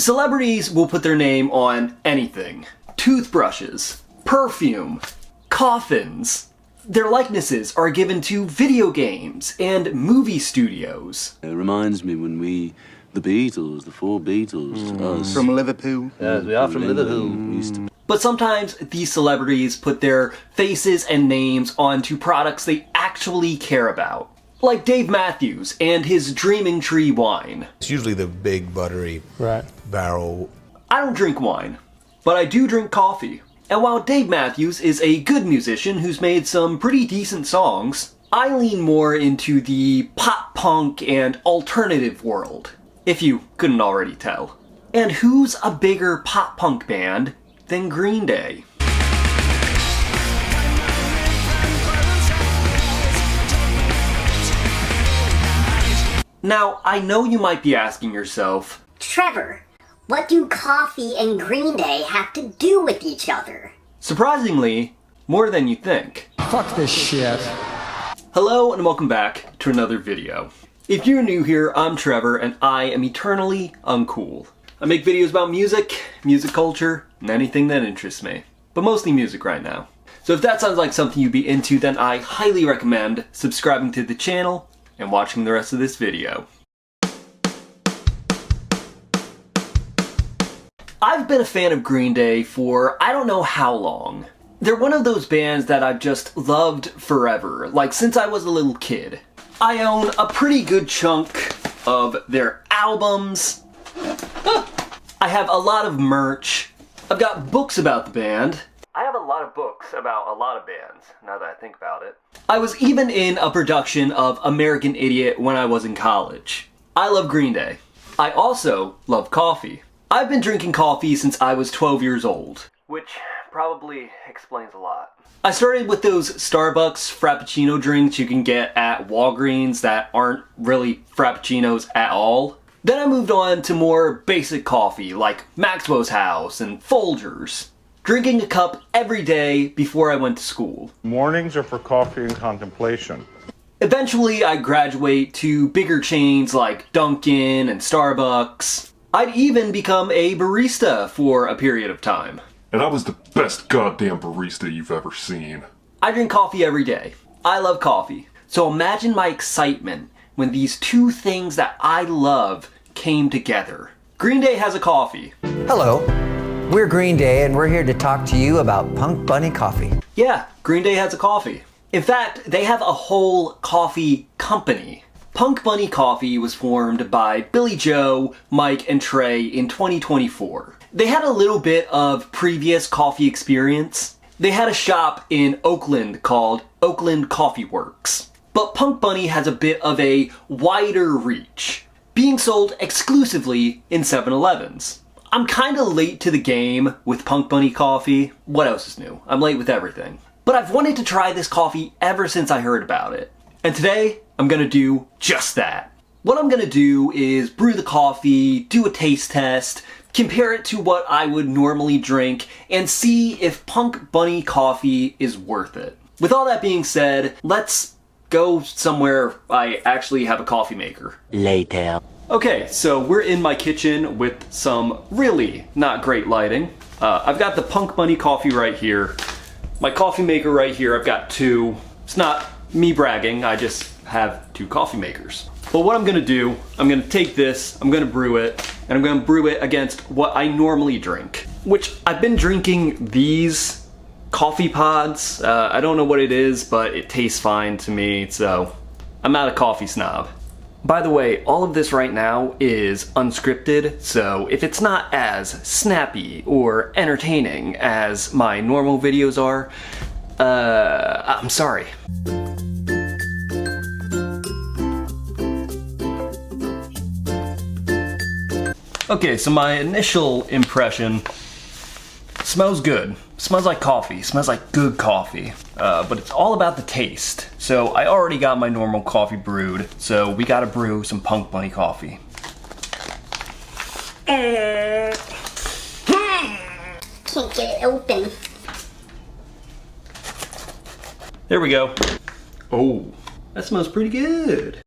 Celebrities will put their name on anything. Toothbrushes, perfume, coffins. Their likenesses are given to video games and movie studios. It reminds me when the Beatles, the four Beatles, us. From Liverpool. Yes, we are from Liverpool. But sometimes these celebrities put their faces and names onto products they actually care about. Like Dave Matthews and his Dreaming Tree wine. It's usually the big buttery barrel. I don't drink wine, but I do drink coffee. And while Dave Matthews is a good musician who's made some pretty decent songs, I lean more into the pop punk and alternative world, if you couldn't already tell. And who's a bigger pop punk band than Green Day? Now, I know you might be asking yourself, Trevor, what do coffee and Green Day have to do with each other? surprisingly, more than you think. Fuck this shit. Hello and welcome back to another video. If you're new here, I'm Trevor and I am eternally uncool. I make videos about music, music culture, and anything that interests me. But mostly music right now. So if that sounds like something you'd be into, then I highly recommend subscribing to the channel and watching the rest of this video. I've been a fan of Green Day for I don't know how long. They're one of those bands that I've just loved forever, like since I was a little kid. I own a pretty good chunk of their albums. I have a lot of merch. I've got books about the band. I have a lot of books about a lot of bands, now that I think about it. I was even in a production of American Idiot when I was in college. I love Green Day. I also love coffee. I've been drinking coffee since I was 12 years old, which probably explains a lot. I started with those Starbucks Frappuccino drinks you can get at Walgreens that aren't really Frappuccinos at all. Then I moved on to more basic coffee like Maxwell's House and Folgers. Drinking a cup every day before I went to school. Mornings are for coffee and contemplation. Eventually I'd graduate to bigger chains like Dunkin' and Starbucks. I'd even become a barista for a period of time. And I was the best goddamn barista you've ever seen. I drink coffee every day. I love coffee. So imagine my excitement when these two things that I love came together. Green Day has a coffee. Hello, we're Green Day and we're here to talk to you about Punk Bunny Coffee. Yeah, Green Day has a coffee. In fact, they have a whole coffee company. Punk Bunny Coffee was formed by Billy Joe, Mike, and Trey in 2024. They had a little bit of previous coffee experience. They had a shop in Oakland called Oakland Coffee Works. But Punk Bunny has a bit of a wider reach, being sold exclusively in 7-Elevens. I'm kinda late to the game with Punk Bunny Coffee. What else is new? I'm late with everything. But I've wanted to try this coffee ever since I heard about it. And today, I'm gonna do just that. What I'm gonna do is brew the coffee, do a taste test, compare it to what I would normally drink, and see if Punk Bunny Coffee is worth it. With all that being said, let's go somewhere I actually have a coffee maker. Later. Okay, so we're in my kitchen with some really not great lighting. I've got the Punk Bunny coffee right here. My coffee maker right here, I've got two. It's not me bragging, I just have two coffee makers. But what I'm gonna do, I'm gonna take this, I'm gonna brew it, and I'm gonna brew it against what I normally drink. Which, I've been drinking these coffee pods. I don't know what it is, but it tastes fine to me, so I'm not a coffee snob. By the way, all of this right now is unscripted, so if it's not as snappy or entertaining as my normal videos are, I'm sorry. Okay, so my initial impression, smells good. Smells like coffee, smells like good coffee, but it's all about the taste. So I already got my normal coffee brewed, so we gotta brew some Punk Bunny coffee. Can't get it open. There we go. Oh, that smells pretty good.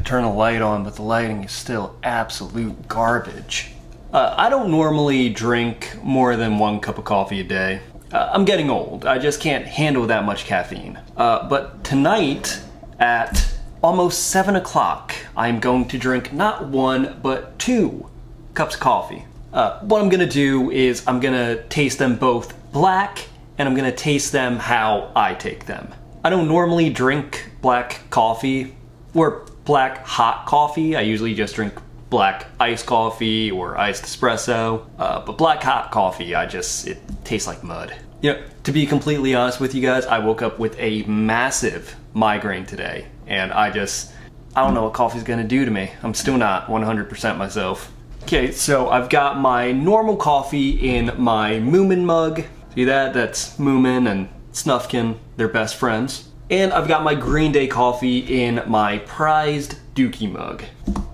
turn the light on, but the lighting is still absolute garbage. I don't normally drink more than 1 cup of coffee a day. I'm getting old. I just can't handle that much caffeine. But tonight at almost 7 o'clock, I'm going to drink not 1, but 2 cups of coffee. What I'm gonna do is I'm gonna taste them both black, and I'm gonna taste them how I take them. I don't normally drink black coffee, or black hot coffee. I usually just drink black iced coffee or iced espresso. But black hot coffee, it tastes like mud. You know, to be completely honest with you guys, I woke up with a massive migraine today, and I don't know what coffee's gonna do to me. I'm still not 100% myself. Okay, so I've got my normal coffee in my Moomin mug. See that? That's Moomin and Snufkin, they're best friends. And I've got my Green Day coffee in my prized Dookie mug.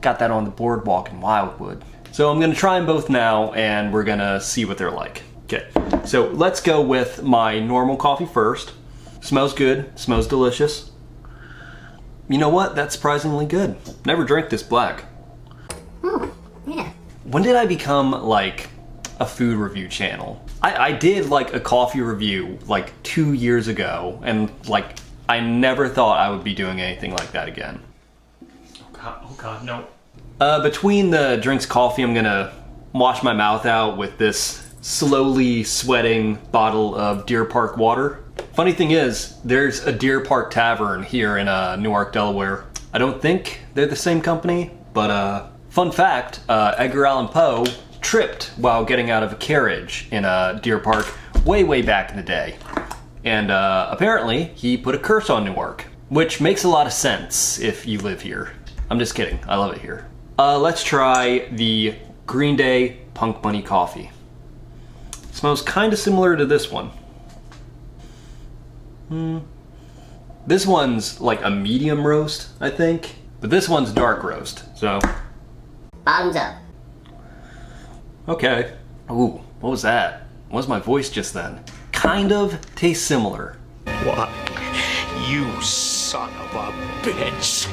Got that on the boardwalk in Wildwood. So I'm gonna try them both now, and we're gonna see what they're like. Okay, so let's go with my normal coffee first. Smells good, smells delicious. You know what? That's surprisingly good. Never drank this black. Yeah. When did I become like a food review channel? I did like a coffee review like 2 years ago, and like I never thought I would be doing anything like that again. Oh god, no. Between the drinks coffee, I'm gonna wash my mouth out with this slowly sweating bottle of Deer Park water. Funny thing is, there's a Deer Park Tavern here in Newark, Delaware. I don't think they're the same company, but fun fact, Edgar Allan Poe tripped while getting out of a carriage in Deer Park way back in the day. And apparently he put a curse on Newark, which makes a lot of sense if you live here. I'm just kidding, I love it here. Let's try the Green Day Punk Bunny coffee. Smells kind of similar to this one. This one's like a medium roast, I think, but this one's dark roast, so. Bottoms up. Okay. Ooh, what was that? What was my voice just then? Kind of tastes similar. What? You son of a bitch.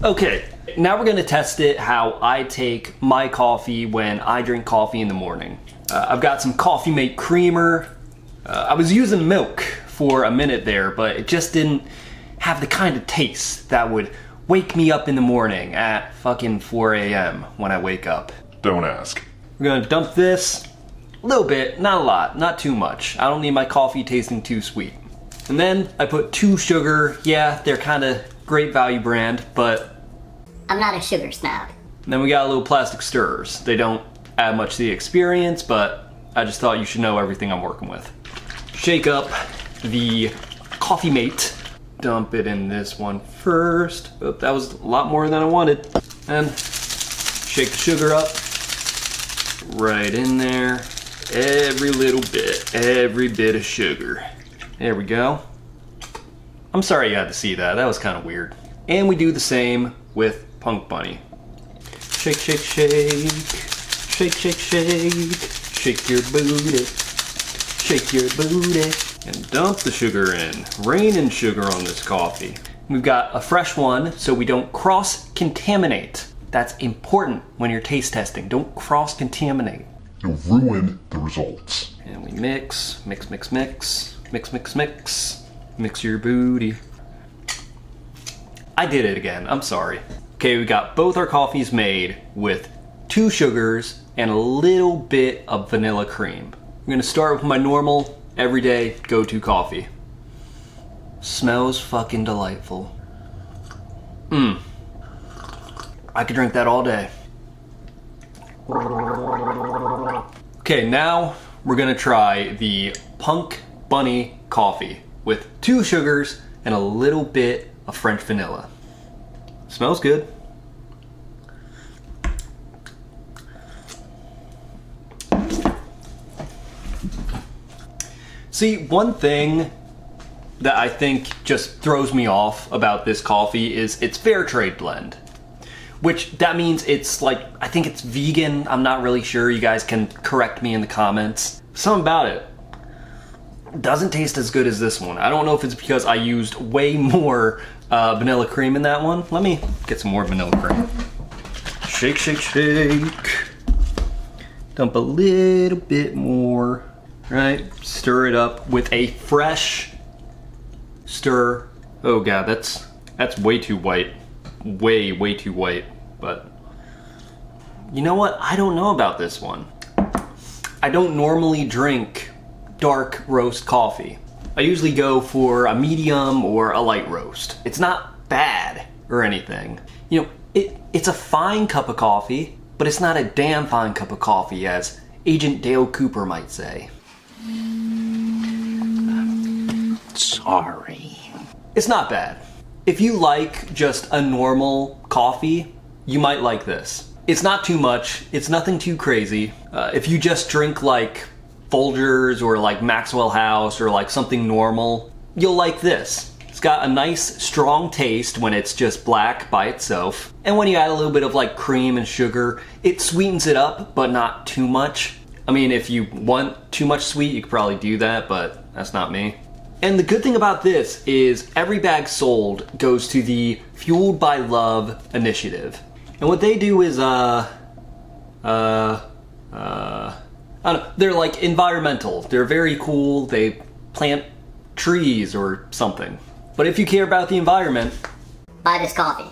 Okay, now we're gonna test it how I take my coffee when I drink coffee in the morning. I've got some Coffee Mate creamer. I was using milk for a minute there, but it just didn't have the kind of taste that would wake me up in the morning at fucking 4 a.m. when I wake up. Don't ask. We're gonna dump this a little bit, not a lot, not too much. I don't need my coffee tasting too sweet. And then I put 2 sugar. Yeah, they're kind of great value brand, but I'm not a sugar snob. and then we got a little plastic stirrers. They don't add much to the experience, but I just thought you should know everything I'm working with. Shake up the Coffee Mate. Dump it in this one first. Oh, that was a lot more than I wanted. And shake the sugar up. Right in there. Every little bit. Every bit of sugar. There we go. I'm sorry you had to see that. That was kind of weird. And we do the same with Punk Bunny. Shake, shake, shake. Shake, shake, shake. Shake your booty. Shake your booty. And dump the sugar in. Raining sugar on this coffee. We've got a fresh one so we don't cross-contaminate. That's important when you're taste testing. Don't cross-contaminate. You'll ruin the results. And we mix, mix, mix, mix. Mix, mix, mix. Mix your booty. I did it again, I'm sorry. Okay, we got both our coffees made with 2 sugars and a little bit of vanilla cream. I'm gonna start with my normal, everyday, go-to coffee. Smells fucking delightful. I could drink that all day. Okay, now we're gonna try the Punk Bunny coffee with 2 sugars and a little bit of French vanilla. Smells good. See, one thing that I think just throws me off about this coffee is it's fair trade blend. Which, that means it's like, I think it's vegan. I'm not really sure. You guys can correct me in the comments. Something about it. doesn't taste as good as this one. I don't know if it's because I used way more vanilla cream in that one. Let me get some more vanilla cream. Shake, shake, shake. Dump a little bit more, right? Stir it up with a fresh stir. Oh god, that's way too white. Way too white. But you know what? I don't know about this one. I don't normally drink dark roast coffee. I usually go for a medium or a light roast. It's not bad or anything. You know, it's a fine cup of coffee, but it's not a damn fine cup of coffee, as Agent Dale Cooper might say. Sorry. It's not bad. If you like just a normal coffee, you might like this. It's not too much, it's nothing too crazy. If you just drink like Folgers or like Maxwell House or like something normal, you'll like this. It's got a nice strong taste when it's just black by itself. And when you add a little bit of like cream and sugar, it sweetens it up, but not too much. I mean, if you want too much sweet, you could probably do that, but that's not me. And the good thing about this is every bag sold goes to the Fueled by Love initiative. And what they do is, I don't know, they're like environmental. They're very cool. They plant trees or something. But if you care about the environment, Buy this coffee.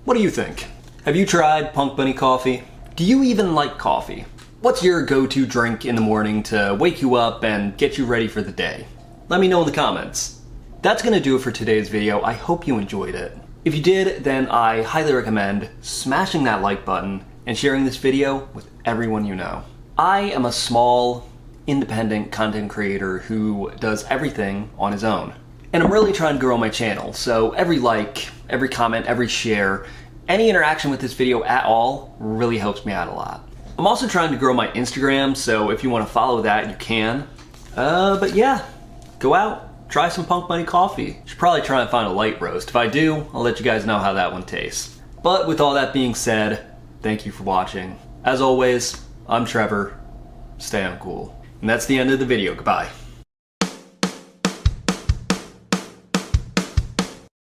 what do you think? Have you tried Punk Bunny coffee? Do you even like coffee? What's your go-to drink in the morning to wake you up and get you ready for the day? Let me know in the comments. That's gonna do it for today's video. I hope you enjoyed it. If you did, then I highly recommend smashing that like button and sharing this video with everyone you know. I am a small, independent content creator who does everything on his own. And I'm really trying to grow my channel, so every like, every comment, every share, any interaction with this video at all really helps me out a lot. I'm also trying to grow my Instagram, so if you want to follow that, you can. But yeah, go out. Try some Punk Bunny coffee. Should probably try and find a light roast. If I do, I'll let you guys know how that one tastes. But with all that being said, thank you for watching. As always, I'm Trevor. Stay uncool. And that's the end of the video. Goodbye.